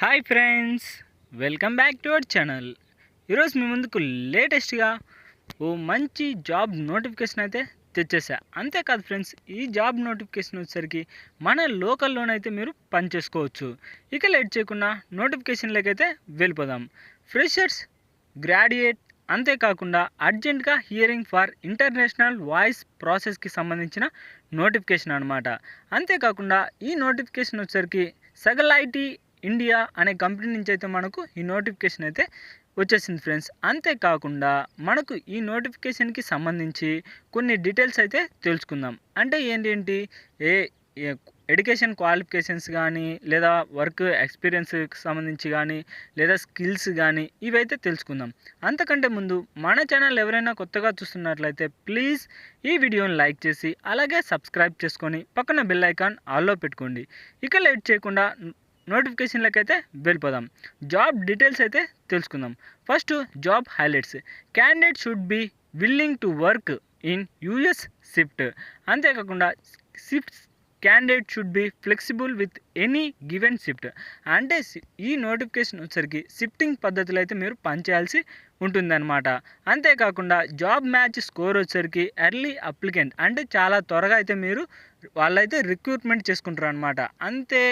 Hi friends, welcome back to our channel. ఈరోజు మీ ముందుకు లేటెస్ట్గా ఓ మంచి జాబ్ నోటిఫికేషన్ అయితే తెచ్చేసా. అంతేకాదు ఫ్రెండ్స్, ఈ జాబ్ నోటిఫికేషన్ వచ్చేసరికి మన లోకల్లోనైతే మీరు పని చేసుకోవచ్చు. ఇక లేట్ చేయకుండా నోటిఫికేషన్లోకి అయితే వెళ్ళిపోదాం. ఫ్రెషర్స్, గ్రాడ్యుయేట్, అంతేకాకుండా అర్జెంట్గా హియరింగ్ ఫర్ ఇంటర్నేషనల్ వాయిస్ ప్రాసెస్కి సంబంధించిన నోటిఫికేషన్ అనమాట. అంతేకాకుండా ఈ నోటిఫికేషన్ వచ్చేసరికి సగల్ ఐటీ ఇండియా అనే కంపెనీ నుంచి అయితే మనకు ఈ నోటిఫికేషన్ అయితే వచ్చేసింది ఫ్రెండ్స్. అంతేకాకుండా మనకు ఈ నోటిఫికేషన్కి సంబంధించి కొన్ని డీటెయిల్స్ అయితే తెలుసుకుందాం. అంటే ఏంటి ఏ ఎడ్యుకేషన్ క్వాలిఫికేషన్స్ కానీ, లేదా వర్క్ ఎక్స్పీరియన్స్కి సంబంధించి కానీ, లేదా స్కిల్స్ కానీ ఇవైతే తెలుసుకుందాం. అంతకంటే ముందు మన ఛానల్ ఎవరైనా కొత్తగా చూస్తున్నట్లయితే ప్లీజ్ ఈ వీడియోని లైక్ చేసి అలాగే సబ్స్క్రైబ్ చేసుకొని పక్కన బెల్ ఐకాన్ ఆల్లో పెట్టుకోండి. ఇక లేట్ చేయకుండా నోటిఫికేషన్లకి అయితే వెళ్ళిపోదాం. జాబ్ డీటెయిల్స్ అయితే తెలుసుకుందాం. First job highlights. Candidate should be willing to work in US shift. అంతేకాకుండా shifts candidate should be flexible with any given shift. అంటే ఈ నోటిఫికేషన్ వచ్చేసరికి షిఫ్టింగ్ పద్ధతిలో అయితే మీరు పనిచేయాల్సి ఉంటుందన్నమాట. అంతేకాకుండా జాబ్ మ్యాచ్ స్కోర్ వచ్చేసరికి ఎర్లీ అప్లికెంట్, అంటే చాలా త్వరగా అయితే మీరు వాళ్ళైతే రిక్రూట్మెంట్ చేసుకుంటారు అనమాట. అంతే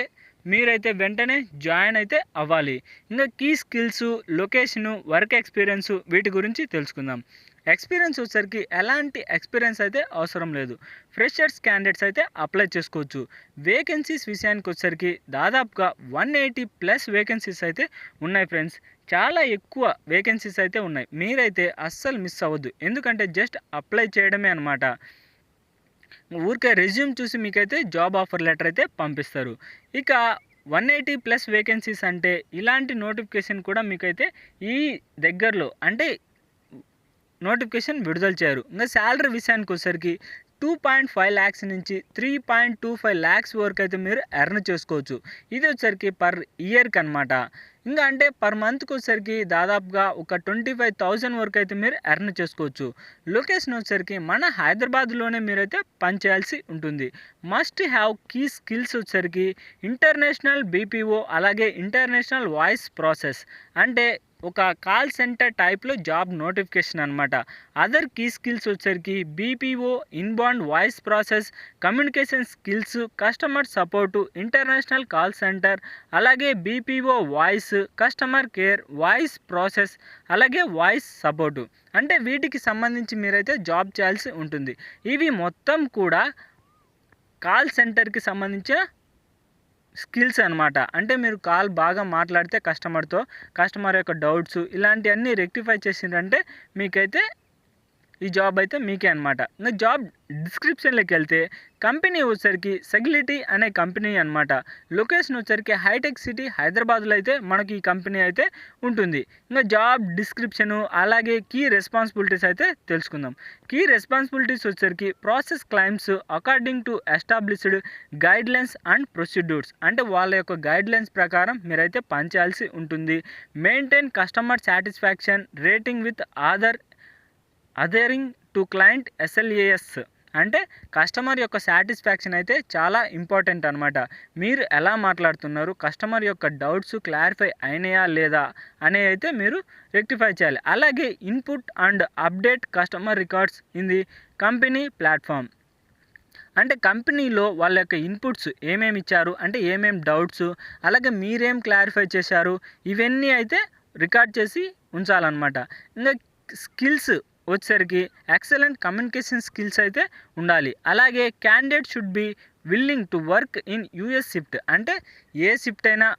మీరైతే వెంటనే జాయిన్ అయితే అవ్వాలి. ఇంకా key skills, location, work experience వీటి గురించి తెలుసుకుందాం. ఎక్స్పీరియన్స్ వచ్చేసరికి ఎలాంటి ఎక్స్పీరియన్స్ అయితే అవసరం లేదు. ఫ్రెషర్స్ క్యాండిడేట్స్ అయితే అప్లై చేసుకోవచ్చు. వేకెన్సీస్ విషయానికి వచ్చేసరికి దాదాపుగా 180+ వేకెన్సీస్ అయితే ఉన్నాయి ఫ్రెండ్స్. చాలా ఎక్కువ వేకెన్సీస్ అయితే ఉన్నాయి. మీరైతే అస్సలు మిస్ అవ్వద్దు, ఎందుకంటే జస్ట్ అప్లై చేయడమే అనమాట. ఊరికే రెజ్యూమ్ చూసి మీకైతే జాబ్ ఆఫర్ లెటర్ అయితే పంపిస్తారు. ఇక 180+ వేకెన్సీస్ అంటే ఇలాంటి నోటిఫికేషన్ కూడా మీకైతే ఈ దగ్గరలో అంటే నోటిఫికేషన్ విడుదల చేయరు. ఇంకా శాలరీ విషయానికి వచ్చేసరికి 2.5 lakhs నుంచి 3.25 lakhs వరకు అయితే మీరు ఎర్న్ చేసుకోవచ్చు. ఇది వచ్చేసరికి పర్ ఇయర్కి అనమాట. ఇంకా అంటే పర్ మంత్కి వచ్చేసరికి దాదాపుగా ఒక 25,000 వరకు అయితే మీరు ఎర్న్ చేసుకోవచ్చు. లొకేషన్ వచ్చేసరికి మన హైదరాబాద్లోనే మీరైతే పనిచేయాల్సి ఉంటుంది. మస్ట్ హ్యావ్ కీ స్కిల్స్ వచ్చేసరికి ఇంటర్నేషనల్ బీపీఓ, అలాగే ఇంటర్నేషనల్ వాయిస్ ప్రాసెస్, అంటే ఒక కాల్ సెంటర్ టైప్లో జాబ్ నోటిఫికేషన్ అనమాట. అదర్ కీ స్కిల్స్ వచ్చేసరికి BPO, inbound voice process, communication skills, customer support, international call centre, అలాగే BPO voice, customer care, voice process, అలాగే voice support. అంటే వీటికి సంబంధించి మీరైతే జాబ్ చేయాల్సి ఉంటుంది. ఇవి మొత్తం కూడా కాల్ సెంటర్కి సంబంధించిన స్కిల్స్ అనమాట. అంటే మీరు కాల్ బాగా మాట్లాడితే కస్టమర్ యొక్క డౌట్స్ ఇలాంటివన్నీ రెక్టిఫై చేసిందంటే మీకైతే ఈ జాబ్ అయితే మీకే అనమాట. ఇంకా జాబ్ డిస్క్రిప్షన్లోకి వెళ్తే కంపెనీ వచ్చేసరికి సగిలిటీ అనే కంపెనీ అనమాట. లొకేషన్ వచ్చేసరికి హైటెక్ సిటీ హైదరాబాద్లో అయితే మనకి ఈ కంపెనీ అయితే ఉంటుంది. ఇంకా జాబ్ డిస్క్రిప్షను అలాగే కీ రెస్పాన్సిబిలిటీస్ అయితే తెలుసుకుందాం. కీ రెస్పాన్సిబిలిటీస్ వచ్చేసరికి process claims according to established guidelines and procedures, అంటే వాళ్ళ యొక్క గైడ్లైన్స్ ప్రకారం మీరైతే పనిచేయాల్సి ఉంటుంది. Maintain customer satisfaction rating with adhering to client SLAs, అంటే కస్టమర్ యొక్క సాటిస్ఫాక్షన్ అయితే చాలా ఇంపార్టెంట్ అనమాట. మీరు ఎలా మాట్లాడుతున్నారు, కస్టమర్ యొక్క డౌట్స్ క్లారిఫై అయినాయా లేదా అనే అయితే మీరు రెక్టిఫై చేయాలి. అలాగే input and update customer records in the company platform, అంటే కంపెనీలో వాళ్ళ యొక్క ఇన్పుట్స్ ఏమేమి ఇచ్చారు, అంటే ఏమేమి డౌట్స్, అలాగే మీరేం క్లారిఫై చేశారు, ఇవన్నీ అయితే రికార్డ్ చేసి ఉంచాలన్నమాట. ఇంకా స్కిల్స్ వచ్చేసరికి ఎక్సలెంట్ కమ్యూనికేషన్ స్కిల్స్ అయితే ఉండాలి. అలాగే candidate should be willing to work in US shift, అంటే ఏ షిఫ్ట్ అయినా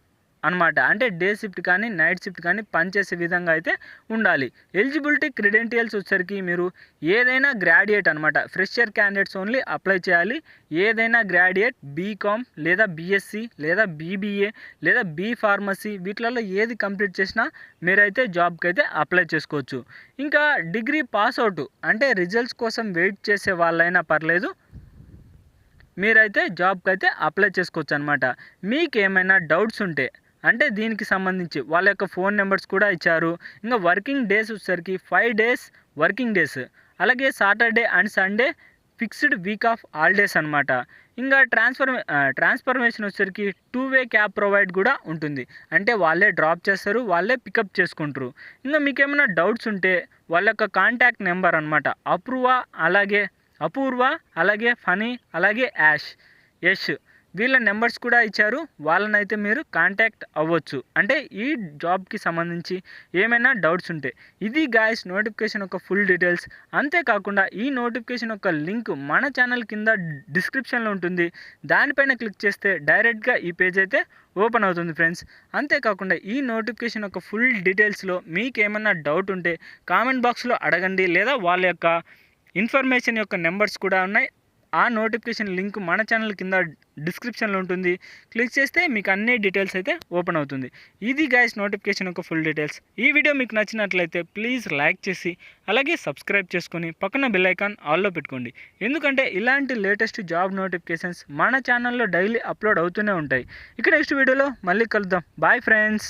అనమాట. అంటే డే షిఫ్ట్ కానీ నైట్ షిఫ్ట్ కానీ పనిచేసే విధంగా అయితే ఉండాలి. ఎలిజిబిలిటీ క్రెడెన్షియల్స్ వచ్చేసరికి మీరు ఏదైనా గ్రాడ్యుయేట్ అనమాట. ఫ్రెషర్ క్యాండిడేట్స్ ఓన్లీ అప్లై చేయాలి. ఏదైనా గ్రాడ్యుయేట్ బీకామ్ లేదా బీఎస్సీ లేదా బీబీఏ లేదా బీ ఫార్మసీ వీటిలలో ఏది కంప్లీట్ చేసినా మీరైతే జాబ్కి అయితే అప్లై చేసుకోవచ్చు. ఇంకా డిగ్రీ పాస్ అవుట్, అంటే రిజల్ట్స్ కోసం వెయిట్ చేసే వాళ్ళైనా పర్లేదు, మీరైతే జాబ్కి అయితే అప్లై చేసుకోవచ్చు అనమాట. మీకు ఏమైనా డౌట్స్ ఉంటే, అంటే దీనికి సంబంధించి వాళ్ళ యొక్క ఫోన్ నెంబర్స్ కూడా ఇచ్చారు. ఇంకా వర్కింగ్ డేస్ వచ్చేసరికి 5 days వర్కింగ్ డేస్, అలాగే Saturday and Sunday fixed week off holidays అనమాట. ఇంకా ట్రాన్స్ఫర్మేషన్ వచ్చేసరికి 2-వే క్యాబ్ ప్రొవైడ్ కూడా ఉంటుంది. అంటే వాళ్ళే డ్రాప్ చేస్తారు, వాళ్ళే పికప్ చేసుకుంటారు. ఇంకా మీకు ఏమైనా డౌట్స్ ఉంటే వాళ్ళ యొక్క కాంటాక్ట్ నెంబర్ అనమాట అపూర్వ, అలాగే ఫనీ, అలాగే యష్ వీళ్ళ నెంబర్స్ కూడా ఇచ్చారు. వాళ్ళనైతే మీరు కాంటాక్ట్ అవ్వచ్చు, అంటే ఈ జాబ్కి సంబంధించి ఏమైనా డౌట్స్ ఉంటే. ఇది గాయస్ నోటిఫికేషన్ యొక్క ఫుల్ డీటెయిల్స్. అంతేకాకుండా ఈ నోటిఫికేషన్ యొక్క లింక్ మన ఛానల్ కింద డిస్క్రిప్షన్లో ఉంటుంది. దానిపైన క్లిక్ చేస్తే డైరెక్ట్గా ఈ పేజ్ అయితే ఓపెన్ అవుతుంది ఫ్రెండ్స్. అంతేకాకుండా ఈ నోటిఫికేషన్ యొక్క ఫుల్ డీటెయిల్స్లో మీకు ఏమైనా డౌట్ ఉంటే కామెంట్ బాక్స్లో అడగండి, లేదా వాళ్ళ యొక్క ఇన్ఫర్మేషన్ యొక్క నెంబర్స్ కూడా ఉన్నాయి. ఆ నోటిఫికేషన్ లింక్ మన ఛానల్ కింద డిస్క్రిప్షన్లో ఉంటుంది. క్లిక్ చేస్తే మీకు అన్ని డీటెయిల్స్ అయితే ఓపెన్ అవుతుంది. ఇది గైస్ నోటిఫికేషన్ యొక్క ఫుల్ డీటెయిల్స్. ఈ వీడియో మీకు నచ్చినట్లయితే ప్లీజ్ లైక్ చేసి అలాగే సబ్స్క్రైబ్ చేసుకొని పక్కన బెల్ ఐకాన్ ఆల్లో పెట్టుకోండి. ఎందుకంటే ఇలాంటి లేటెస్ట్ జాబ్ నోటిఫికేషన్స్ మన ఛానల్లో డైలీ అప్లోడ్ అవుతూనే ఉంటాయి. ఇక నెక్స్ట్ వీడియోలో మళ్ళీ కలుద్దాం. Bye friends.